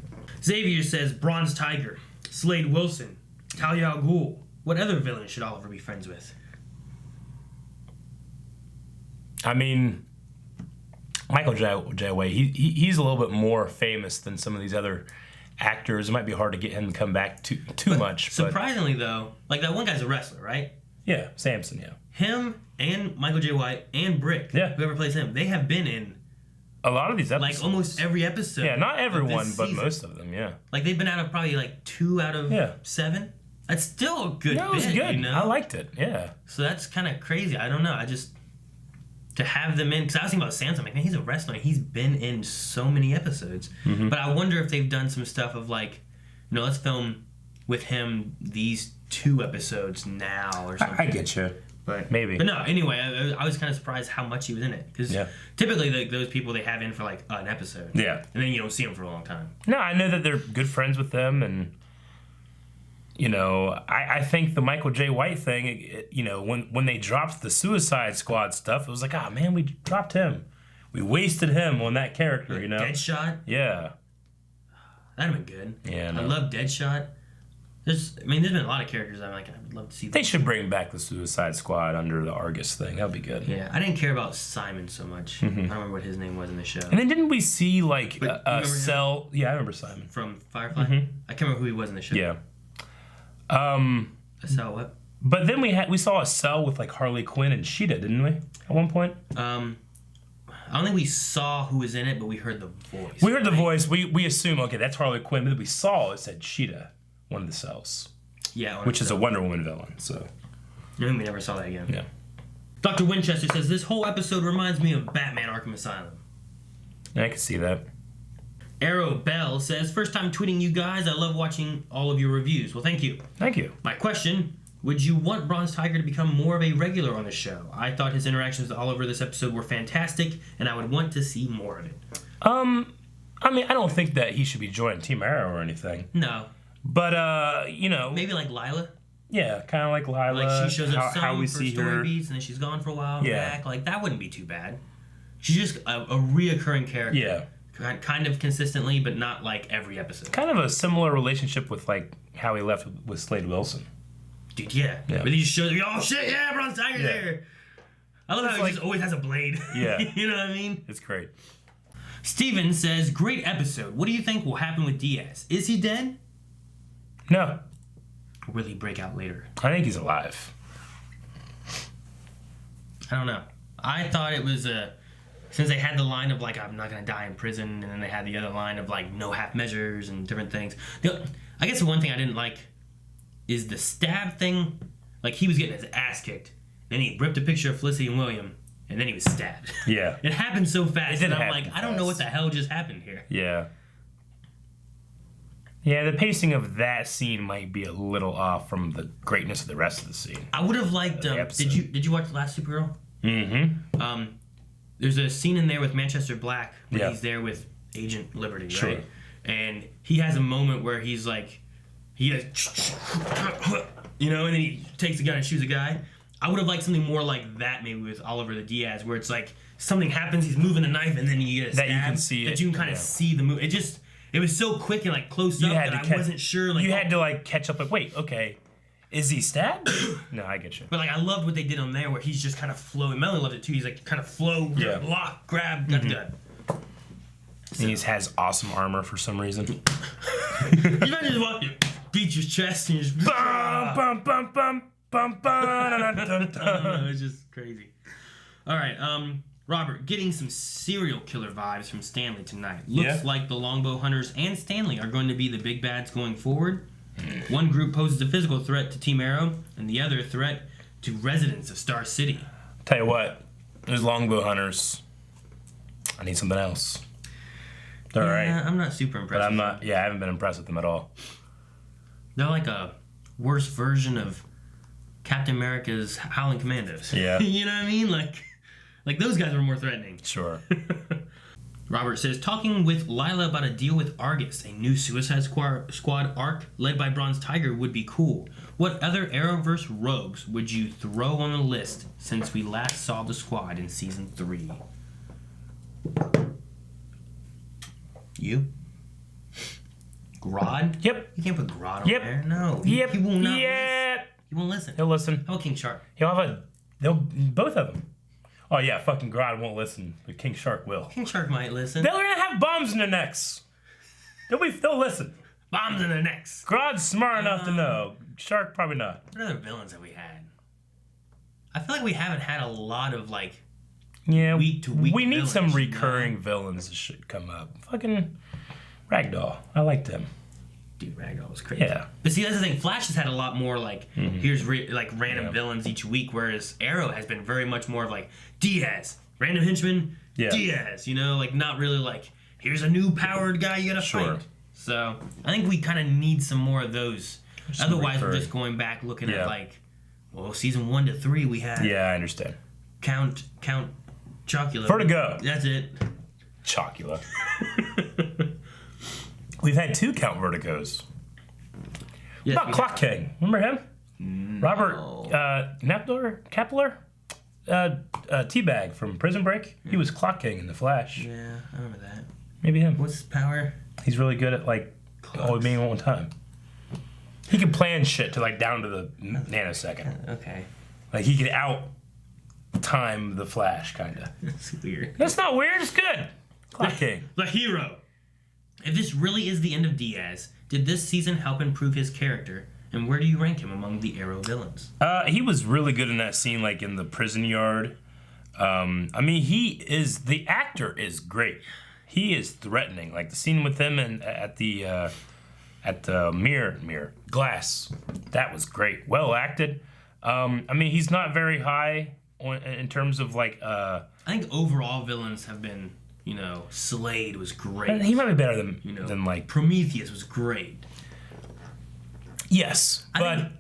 B: Xavier says Bronze Tiger, Slade Wilson, Talia al Ghul. What other villain should Oliver be friends with?
A: I mean, Michael J. Way, he's a little bit more famous than some of these other actors. It might be hard to get him to come back too much. But
B: Surprisingly, though, like that one guy's a wrestler, right?
A: yeah, Samson, yeah.
B: Him and Michael J. White and Brick, whoever plays him, they have been in
A: A lot of these episodes.
B: like almost every episode.
A: Yeah, not
B: of
A: everyone,
B: this
A: but
B: season.
A: most of them, yeah.
B: Like they've been out of probably like 2 out of
A: Yeah.
B: 7. That's still a good
A: Yeah, it was
B: bit,
A: good.
B: you know?
A: I liked it, yeah.
B: So that's kind of crazy. I don't know. To have them in, because I was thinking about Samson. I'm like, man, he's a wrestler. And he's been in so many episodes.
A: Mm-hmm.
B: But I wonder if they've done some stuff of like, let's film with him these 2 episodes now or something.
A: I get you.
B: But
A: Maybe.
B: But no, anyway, I was kind of surprised how much he was in it. Because typically those people, they have in for like an episode.
A: Yeah.
B: And then you don't see them for a long time.
A: No, I know that they're good friends with them, and you know, I think the Michael J. White thing, you know, when they dropped the Suicide Squad stuff, it was like, ah, man, we dropped him. We wasted him on that character, you know?
B: Deadshot?
A: Yeah.
B: That'd have been good.
A: Yeah, no.
B: I love Deadshot. There's been a lot of characters I'm like, I'd love to see them.
A: They should bring back the Suicide Squad under the Argus thing. That would be good.
B: Yeah, I didn't care about Simon so much. I don't remember what his name was in the show.
A: And then didn't we see, like,
B: Wait,
A: a cell... Yeah, I remember Simon.
B: From Firefly? I can't remember who he was in the show.
A: Yeah.
B: A cell what?
A: But then we saw a cell with, like, Harley Quinn and Sheeta, didn't we? At one point?
B: I don't think we saw who was in it, but we heard the voice.
A: We heard the voice. We assume, okay, that's Harley Quinn. But then we saw it said Sheeta, one of the cells.
B: Yeah.
A: Which is a Wonder Woman villain, so...
B: I think we never saw that again.
A: Yeah.
B: Dr. Winchester says, this whole episode reminds me of Batman Arkham Asylum.
A: I can see that.
B: Arrow Bell says, first time tweeting you guys. I love watching all of your reviews. Well, thank you.
A: Thank you.
B: My question, would you want Bronze Tiger to become more of a regular on the show? I thought his interactions with Oliver this episode were fantastic, and I would want to see more of it.
A: I mean, I don't think that he should be joining Team Arrow or anything.
B: No.
A: But, you know...
B: Maybe like Lila.
A: Yeah, kind of like Lila.
B: Like, she shows up
A: how we
B: for
A: see
B: story
A: her.
B: beats, and then she's gone for a while and
A: Yeah.
B: back. Like, that wouldn't be too bad. She's just a reoccurring character.
A: Yeah.
B: Kind of consistently, but not like every episode.
A: Kind of a similar relationship with, like, how he left with Slade Wilson.
B: Dude, yeah.
A: Yeah.
B: But he just shows, oh shit, yeah, Bronze Tiger's
A: Yeah.
B: there. I love how he just always has a blade.
A: Yeah.
B: You know what I mean?
A: It's great.
B: Steven says, great episode. What do you think will happen with Diaz? Is he dead?
A: No.
B: Or will he break out later?
A: I think he's alive.
B: I don't know. I thought it was since they had the line of like, I'm not gonna die in prison, and then they had the other line of like no half measures and different things. I guess the one thing I didn't like is the stab thing. Like, he was getting his ass kicked, then he ripped a picture of Felicity and William, and then he was stabbed.
A: Yeah.
B: It happened so fast,
A: It did
B: and I'm
A: happen
B: like, I don't know
A: fast.
B: what the hell just happened here.
A: Yeah. Yeah, the pacing of that scene might be a little off from the greatness of the rest of the scene.
B: I would have liked.
A: The episode.
B: Did you watch The Last Supergirl?
A: Mm-hmm.
B: There's a scene in there with Manchester Black where
A: Yeah.
B: he's there with Agent Liberty,
A: Sure.
B: right? And he has a moment where he's like, he does, you know, and then he takes a gun and shoots a guy. I would have liked something more like that, maybe with Oliver the Diaz, where it's like something happens, he's moving the knife, and then you get a stab.
A: That you can see
B: that
A: it,
B: you can kind of
A: yeah.
B: see the move. It was so quick and like close up that I wasn't sure. Like,
A: you had to like catch up. Like, wait, okay, is he stabbed? No, I get you.
B: But like, I loved what they did on there, where he's just kind of flowing. Melanie loved it too. He's like kind of flow,
A: Yeah.
B: lock, grab, got the gun.
A: And he has awesome armor for some reason.
B: You imagine just walking, beat your chest, and you just
A: Bum, bum, bum, bum, bum, bum, dun, dun, dun.
B: it's just crazy. All right, Robert, getting some serial killer vibes from Stanley tonight. Looks
A: Yeah.
B: like the Longbow Hunters and Stanley are going to be the big bads going forward. One group poses a physical threat to Team Arrow, and the other a threat to residents of Star City.
A: Tell you what, there's longbow hunters. I need something else. They're alright.
B: I'm not super impressed.
A: But I'm
B: with
A: not, yeah, I haven't been impressed with them at all.
B: They're like a worse version of Captain America's Howling Commandos.
A: Yeah.
B: You know what I mean? Like those guys were more threatening.
A: Sure.
B: Robert says, talking with Lila about a deal with Argus, a new Suicide Squad arc led by Bronze Tiger would be cool. What other Arrowverse rogues would you throw on the list since we last saw the squad in Season 3? You? Grodd?
A: Yep.
B: You can't put Grodd on
A: Yep.
B: there. No.
A: Yep.
B: He will not listen.
A: Yep.
B: He won't listen.
A: He'll listen.
B: How about King Shark?
A: He'll have both of them. Oh yeah, fucking Grodd won't listen, but King Shark will.
B: King Shark might listen.
A: They're gonna have bombs in their necks. They'll listen.
B: Bombs in their necks.
A: Grodd's smart enough to know. Shark probably not.
B: What other villains have we had? I feel like we haven't had a lot of like
A: Yeah,
B: week to week
A: we need
B: villains,
A: some
B: you know?
A: recurring villains that should come up. Fucking Ragdoll. I liked him.
B: Dude, Ragdoll was crazy.
A: Yeah.
B: But see, that's the thing. Flash has had a lot more like here's random
A: Yeah.
B: villains each week, whereas Arrow has been very much more of like Diaz, random henchman,
A: Yeah.
B: Diaz. You know, like not really like here's a new powered guy you gotta
A: Sure.
B: fight. So I think we kind of need some more of those.
A: Some
B: Otherwise, we're
A: recurring.
B: just going back looking
A: Yeah.
B: at like Well, season 1 to 3 we had
A: Yeah, I understand.
B: Count Chocula.
A: Vertigo.
B: That's it.
A: Chocula. We've had 2 Count Vertigos.
B: Yes,
A: About
B: we
A: Clock
B: have.
A: King. Remember him? Robert Kepler? Teabag from Prison Break. He was Clock King in The Flash.
B: Yeah, I remember that.
A: Maybe him.
B: What's his power?
A: He's really good at like only being at one time. He can plan shit to like down to the nanosecond.
B: Okay.
A: Like he could out time the Flash, kind of.
B: That's weird.
A: That's not weird. It's good. Clock King.
B: The hero. If this really is the end of Diaz, did this season help improve his character? And where do you rank him among the Arrow villains?
A: He was really good in that scene, like in the prison yard. I mean, the actor is great. He is threatening. Like the scene with him and at the mirror glass, that was great. Well acted. I mean, he's not very high in terms of like.
B: I think overall villains have been, Slade was great.
A: He might be better than like
B: Prometheus was great.
A: Yes, but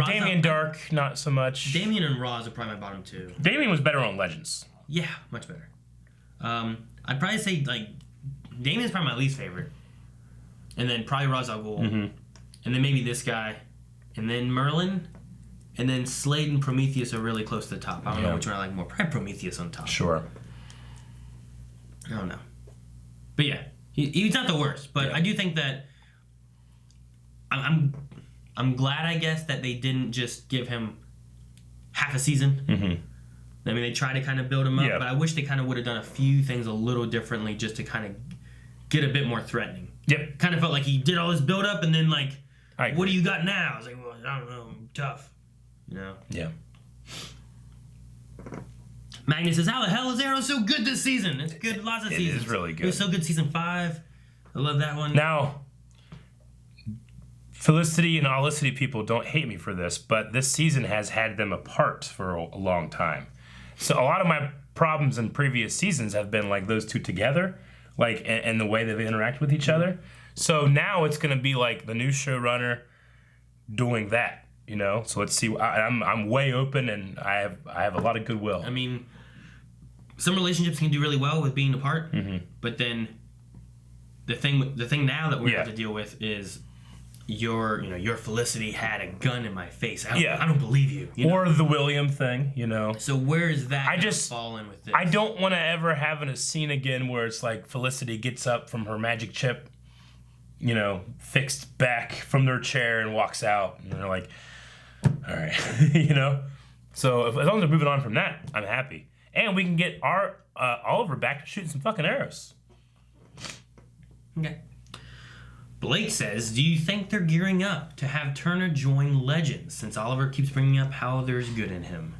A: Damien Dark not so much.
B: Damien and Roz are probably my bottom 2.
A: Damien was better on Legends.
B: Yeah, much better. I'd probably say like Damien's probably my least favorite, and then probably Ra's al Ghul, and then maybe this guy, and then Merlin, and then Slade and Prometheus are really close to the top. I don't know which one I like more. Probably Prometheus on top.
A: Sure.
B: I don't know, but yeah, he's not the worst. But I do think that I'm glad, I guess, that they didn't just give him half a season. I mean, they tried to kind of build him up, but I wish they kind of would have done a few things a little differently just to kind of get a bit more threatening.
A: Yep.
B: Kind of felt like he did all this build up and then like,
A: I agree.
B: what do you got now? I was like, well, I don't know, I'm tough.
A: Yeah.
B: Magnus says, how the hell is Arrow so good this season? It's good, lots of seasons.
A: It is really
B: It
A: good.
B: was so good season 5. I love that one.
A: Now, Felicity and Olicity people don't hate me for this, but this season has had them apart for a long time. So a lot of my problems in previous seasons have been like those two together, like and the way that they interact with each other. So now it's going to be like the new showrunner doing that, So let's see. I'm way open, and I have a lot of goodwill.
B: I mean, some relationships can do really well with being apart, but then the thing now that we have to deal with is your Felicity had a gun in my face. I don't believe you.
A: Or the William thing,
B: So where is that
A: I just
B: fall in with this?
A: I don't want to ever have a scene again where it's like Felicity gets up from her magic chip, fixed back from their chair and walks out, and they're like, all right, So as long as they're moving on from that, I'm happy, and we can get our Oliver back to shooting some fucking arrows.
B: Okay. Blake says, do you think they're gearing up to have Turner join Legends, since Oliver keeps bringing up how there's good in him?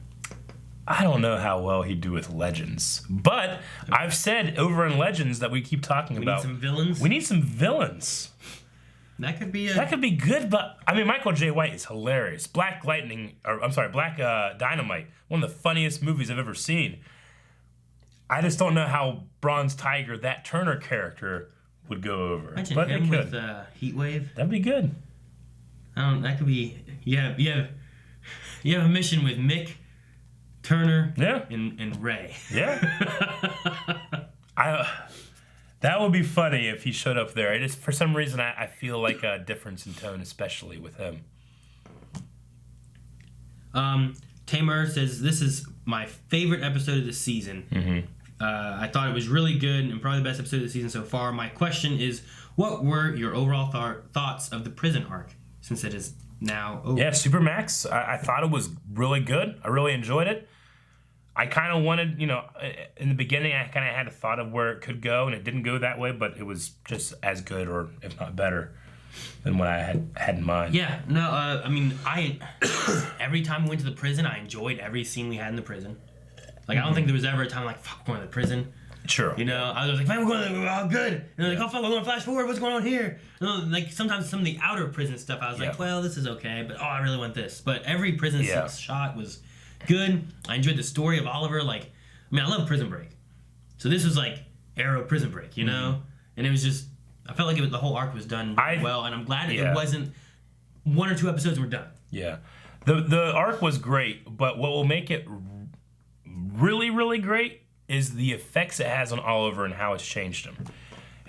A: I don't know how well he'd do with Legends, but I've said over in Legends that we keep talking about.
B: We need some villains?
A: We need some villains.
B: That could be
A: That could be good, but I mean, Michael J. White is hilarious. Black Dynamite, one of the funniest movies I've ever seen. I just don't know how Bronze Tiger, that Turner character, would go over.
B: Imagine
A: but
B: him
A: it could.
B: with Heatwave.
A: That'd be good.
B: That could be. You have a mission with Mick, Turner, and Ray.
A: Yeah. That would be funny if he showed up there. For some reason, I feel like a difference in tone, especially with him.
B: Tamar says, this is my favorite episode of the season. I thought it was really good and probably the best episode of the season so far. My question is, what were your overall thoughts of the prison arc, since it is now over?
A: Yeah, Supermax, I thought it was really good. I really enjoyed it. I kind of wanted, in the beginning, I kind of had a thought of where it could go, and it didn't go that way, but it was just as good, or if not better, than what I had in mind.
B: Yeah, no, I mean, every time we went to the prison, I enjoyed every scene we had in the prison. Like, I don't think there was ever a time like, fuck, we're going to the prison.
A: Sure.
B: I was like, man, we're all good. And they're like, oh, fuck, we're going to flash forward. What's going on here? Like, sometimes some of the outer prison stuff, I was like, well, this is okay, but I really want this. But every prison shot was good. I enjoyed the story of Oliver. Like, I love Prison Break. So this was like Arrow Prison Break, And it was just, I felt like the whole arc was done well, and I'm glad that it wasn't 1 or 2 episodes were done.
A: Yeah. The arc was great, but what will make it really, really great is the effects it has on Oliver and how it's changed him.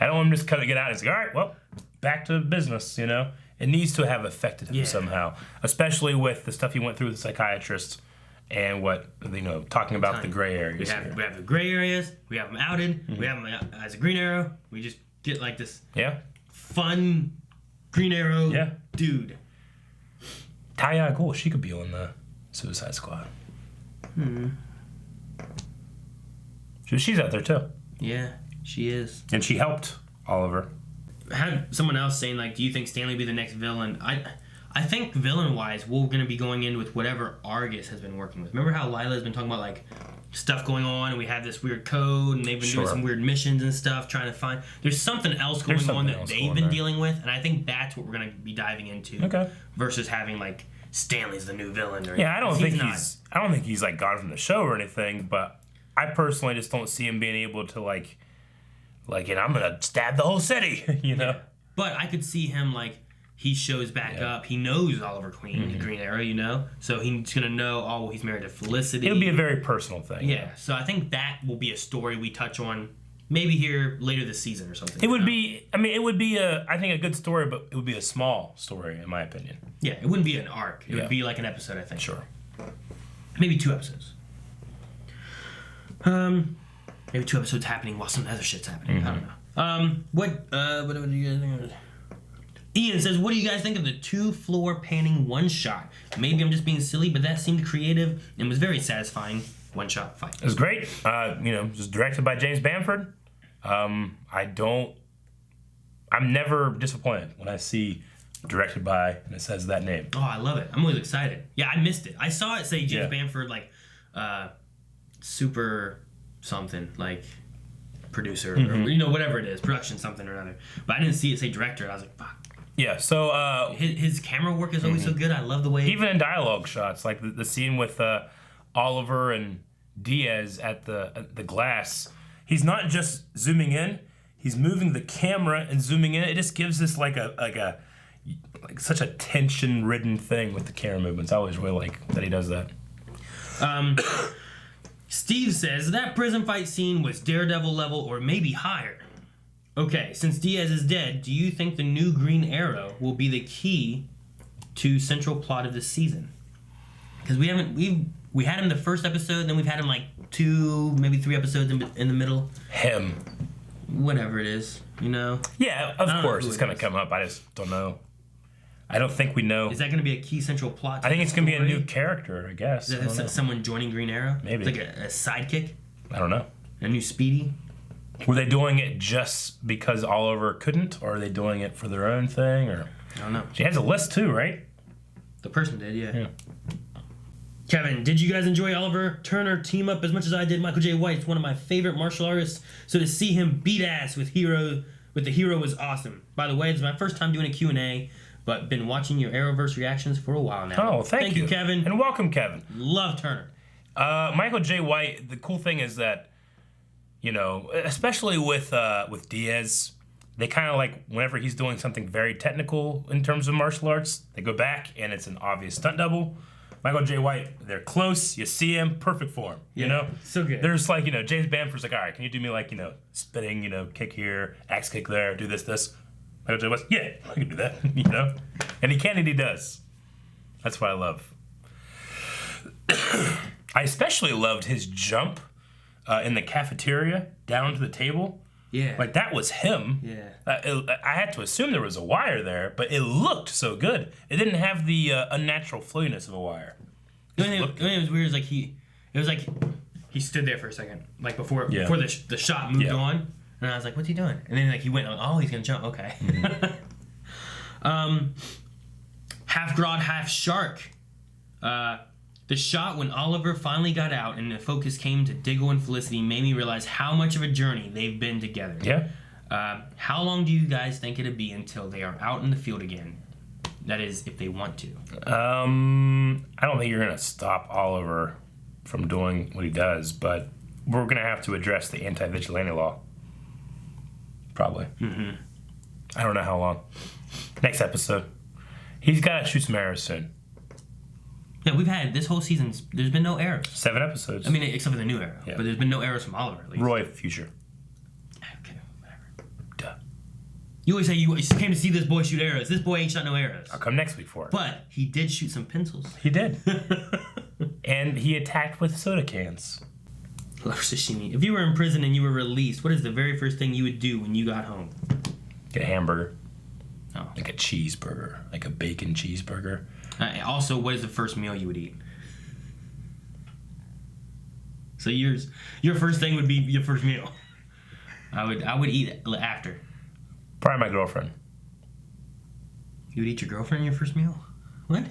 A: I don't want him to just kind of get out and say, all right, well, back to business, you know? It needs to have affected him somehow, especially with the stuff he went through with the psychiatrist and what, you know, talking about the gray areas.
B: We have the gray areas, we have them outed, we have them as a Green Arrow, we just get like this fun Green Arrow dude.
A: Talia al Ghul, she could be on the Suicide Squad. She's out there too.
B: Yeah, she is.
A: And she helped Oliver.
B: I had someone else saying, like, do you think Stanley will be the next villain? I think villain-wise, we're going to be going in with whatever Argus has been working with. Remember how Lila's been talking about, like, stuff going on, and we have this weird code, and they've been doing some weird missions and stuff, trying to find... There's something else going on that they've been dealing with, and I think that's what we're going to be diving into.
A: Okay.
B: Versus having, like, Stanley's the new villain. Or
A: I don't think he's, like, gone from the show or anything, but I personally just don't see him being able to, like, and I'm gonna stab the whole city, you know?
B: Yeah. But I could see him, like, he shows back up. He knows Oliver Queen, the Green Arrow, you know? So he's gonna know, he's married to Felicity.
A: It'll be a very personal thing.
B: Yeah, so I think that will be a story we touch on maybe here later this season or something.
A: It would be, it would be I think a good story, but it would be a small story, in my opinion.
B: Yeah, it wouldn't be an arc. It would be like an episode, I think.
A: Sure.
B: Maybe 2 episodes. Maybe 2 episodes happening while some other shit's happening. I don't know. What do you guys think of it? Ian says, what do you guys think of the 2-floor panning one-shot? Maybe I'm just being silly, but that seemed creative and was very satisfying one-shot fight.
A: It was great. Just directed by James Bamford. I'm never disappointed when I see directed by and it says that name.
B: Oh, I love it. I'm always excited. Yeah, I missed it. I saw it say James Bamford, like, super... something like producer or whatever it is, production something or another. But I didn't see it say director. And I was like, fuck.
A: Yeah. So
B: his camera work is always so good. I love the way
A: even in dialogue shots, like the scene with Oliver and Diaz at the glass. He's not just zooming in; he's moving the camera and zooming in. It just gives this like such a tension-ridden thing with the camera movements. I always really like that he does that.
B: Steve says, that prison fight scene was Daredevil level or maybe higher. Okay, since Diaz is dead, do you think the new Green Arrow will be the key to central plot of this season? Because we had him the first episode, then we've had him like 2, maybe 3 episodes in the middle.
A: Him.
B: Whatever it is, you know?
A: Yeah, of course it's going to come up. I just don't know. I don't think we know.
B: Is that going to be a key central plot?
A: I think it's going to be a new character, I guess.
B: Is that someone joining Green Arrow?
A: Maybe.
B: It's like a sidekick?
A: I don't know.
B: A new Speedy?
A: Were they doing it just because Oliver couldn't, or are they doing it for their own thing? Or
B: I don't know.
A: She has a list too, right?
B: The person did, yeah. Kevin, did you guys enjoy Oliver Turner team up as much as I did? Michael J. White's one of my favorite martial artists, so to see him beat ass with the hero was awesome. By the way, it's my first time doing a Q&A, but been watching your Arrowverse reactions for a while now.
A: Oh, thank you,
B: Kevin.
A: And welcome, Kevin.
B: Love Turner.
A: Michael J. White, the cool thing is that, especially with Diaz, they kind of like, whenever he's doing something very technical in terms of martial arts, they go back and it's an obvious stunt double. Michael J. White, they're close, you see him, perfect form, you know?
B: So good.
A: There's like, James Bamford's like, all right, can you do me like, spinning, kick here, axe kick there, do this. Michael J. White, yeah, I can do that, And he can and he does. That's what I love. I especially loved his jump in the cafeteria down to the table.
B: Yeah.
A: Like, that was him.
B: Yeah.
A: I had to assume there was a wire there, but it looked so good. It didn't have the unnatural flowiness of a wire.
B: The only thing that was weird is, like, he stood there for a second, like, before the shot moved on. And I was like, what's he doing? And then, like, he went, oh, he's going to jump. Okay.
A: Mm-hmm.
B: Half Grodd, half Shark. The shot when Oliver finally got out and the focus came to Diggle and Felicity made me realize how much of a journey they've been together.
A: Yeah.
B: How long do you guys think it'll be until they are out in the field again? That is, if they want to.
A: I don't think you're going to stop Oliver from doing what he does, but we're going to have to address the anti-vigilante law. Probably.
B: Mm-hmm.
A: I don't know how long. Next episode. He's got to shoot some arrows soon.
B: Yeah, we've had this whole season. There's been no arrows.
A: 7 episodes.
B: I mean, except for the new arrow.
A: Yeah.
B: But there's been no arrows from Oliver, at least.
A: Roy future.
B: Okay, whatever.
A: Duh.
B: You always say you came to see this boy shoot arrows. This boy ain't shot no arrows.
A: I'll come next week for it.
B: But he did shoot some pencils.
A: He did. And he attacked with soda cans.
B: Love sashimi. If you were in prison and you were released, what is the very first thing you would do when you got home?
A: Get a hamburger.
B: Oh.
A: Like a cheeseburger. Like a bacon cheeseburger.
B: Also, what is the first meal you would eat? So your first thing would be your first meal. I would eat it after.
A: Probably my girlfriend.
B: You would eat your girlfriend your first meal? What?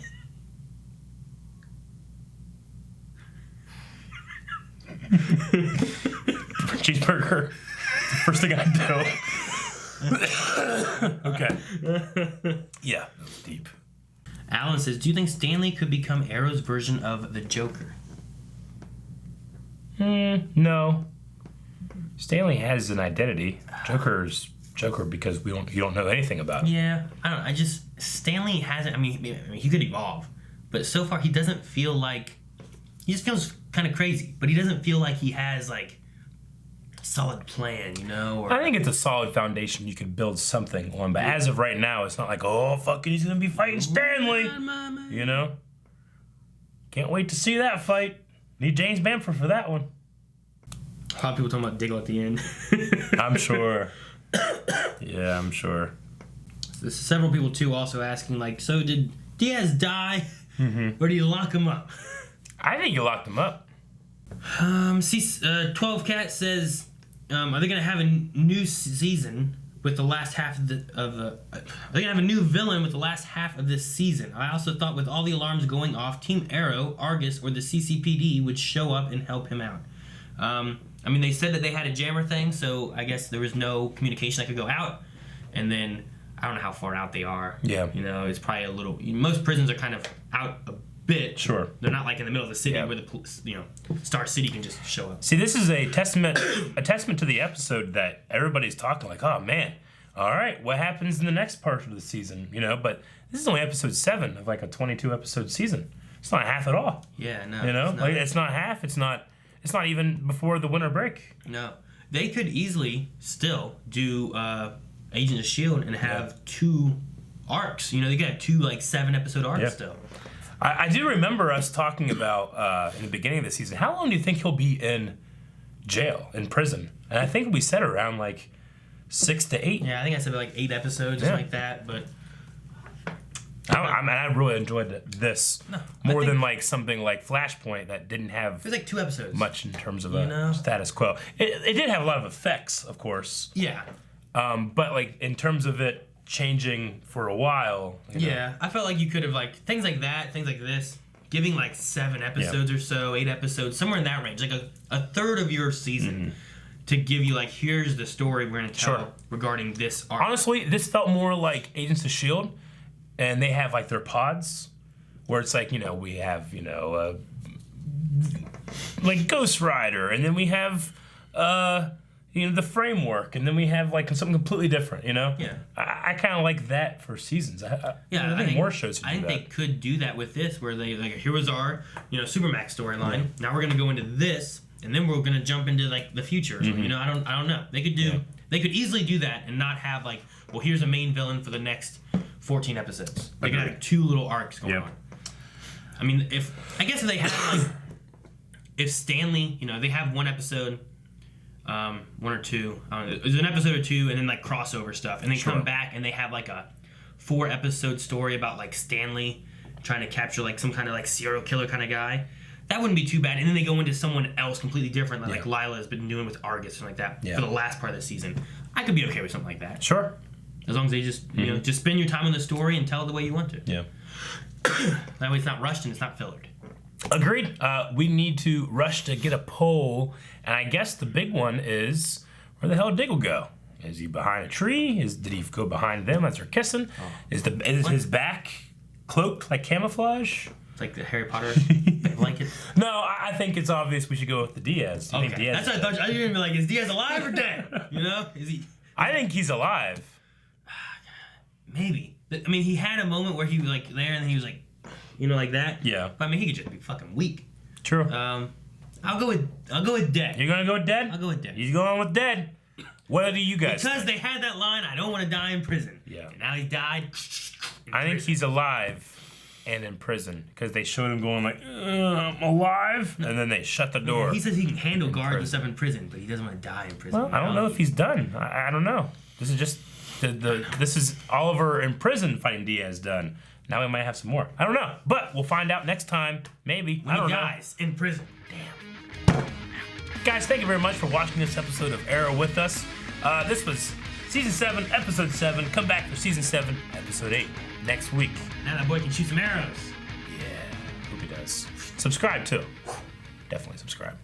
A: Cheeseburger. First thing I do. Okay. Yeah, that was deep.
B: Alan says, do you think Stanley could become Arrow's version of the Joker?
A: No. Stanley has an identity. Joker's Joker because you don't know anything about him.
B: Yeah, I don't know. Stanley hasn't, I mean, he could evolve. But so far, he doesn't feel like, he just feels kind of crazy. But he doesn't feel like he has, like, a solid plan, you know? Or,
A: I think it's a solid foundation you could build something on. But as of right now, it's not like, oh, fucking, he's going to be fighting Stanley. You know? Can't wait to see that fight. Need James Bamford for that one.
B: A lot of people talking about Diggle at the end.
A: I'm sure. Yeah, I'm sure.
B: There's several people, too, also asking, like, so did Diaz die? Or do you lock him up?
A: I think you locked him up.
B: 12 Cat says, are they going to have a new season with the last half of are they going to have a new villain with the last half of this season? I also thought with all the alarms going off, Team Arrow, Argus, or the CCPD would show up and help him out. I mean, they said that they had a jammer thing, so I guess there was no communication that could go out. And then, I don't know how far out they are.
A: Yeah.
B: You know, it's probably a little... Most prisons are kind of out a bit.
A: Sure.
B: They're not like in the middle of the city
A: Yeah.
B: where the Star City can just show up.
A: See, this is a testament to the episode that everybody's talking like, oh man, all right, what happens in the next part of the season? You know, but this is only episode 7 of like a 22 episode season. It's not half at all.
B: Yeah, no.
A: You know,
B: it's not.
A: like it's not half. It's not even before the winter break.
B: No. They could easily still do Agent of S.H.I.E.L.D. and have 2 arcs. You know, they could have 2 like 7-episode arcs
A: Yeah.
B: still.
A: I do remember us talking about in the beginning of the season, how long do you think he'll be in jail, in prison? And I think we said around like 6 to 8.
B: Yeah, I think I said like 8 episodes or
A: Yeah.
B: something like that, but
A: I really enjoyed this more
B: think-
A: than like something like Flashpoint that didn't have
B: it was like 2 episodes.
A: much in terms of
B: You know?
A: status quo. It did have a lot of effects, of course,
B: Yeah.
A: but like in terms of it changing for a while. You know,
B: Yeah. I felt like you could have like things like that, things like this, giving like 7 episodes or so, 8 episodes, somewhere in that range, like a third of your season to give you like, here's the story we're going to tell
A: Sure.
B: regarding this arc.
A: Honestly, this felt more like Agents of S.H.I.E.L.D. and they have like their pods where it's like, you know, we have, you know, like Ghost Rider, and then we have, you know, the framework, and then we have like something completely different, you know?
B: Yeah.
A: I kind of like that for seasons. I think more shows could
B: I
A: do
B: think
A: that.
B: they could do that with this, where they like, here was our, you know, Supermax storyline. Now we're gonna go into this, and then we're gonna jump into like the future. You know, I don't know. They could do, they could easily do that and not have like, well, here's a main villain for the next 14 episodes. They could have 2 little arcs going on. I mean, if they had like, if Stanley, you know, they have 1 episode. 1 or 2. There's an episode or 2, and then like crossover stuff, and they come back and they have like a 4-episode story about like Stanley trying to capture like some kind of like serial killer kind of guy. That wouldn't be too bad. And then they go into someone else completely different, like Lila has been doing with Argus and like that for the last part of the season. I could be okay with something like that.
A: Sure.
B: As long as they just you know just spend your time on the story and tell it the way you want to.
A: Yeah.
B: That way it's not rushed and it's not fillered.
A: Agreed. We need to rush to get a poll, and I guess the big one is, where the hell did Diggle go? Is he behind a tree? Did he go behind them as they're kissing? Is his back cloaked like camouflage?
B: It's like the Harry Potter blanket.
A: No, I think it's obvious we should go with the Diaz. I think Diaz.
B: That's what I thought. I didn't even be like, is Diaz alive or dead? You know, is he?
A: I think he's alive.
B: Maybe. I mean, he had a moment where he was like there, and then he was like, You know, like that.
A: Yeah.
B: But, I mean, he could just be fucking weak.
A: True.
B: I'll go with dead.
A: You're gonna go with dead?
B: I'll go with dead.
A: He's going with dead. What do you guys
B: Because
A: think?
B: they had that line, I don't want to die in prison.
A: Yeah.
B: And now he died.
A: I think he's alive and in prison because they showed him going like, I'm alive, and then they shut the door.
B: He says he can handle guards and stuff in prison, but he doesn't want to die in prison.
A: Well, I don't know if he's done. I don't know. This is just this is Oliver in prison fighting Diaz done. Now we might have some more. I don't know, but we'll find out next time. Maybe.
B: When
A: I don't
B: he
A: know.
B: dies in prison.
A: Guys, thank you very much for watching this episode of Arrow with us. This was Season 7, Episode 7. Come back for Season 7, Episode 8 next week.
B: Now that boy can shoot some arrows.
A: Yeah, hope he does. Subscribe, too. Definitely subscribe.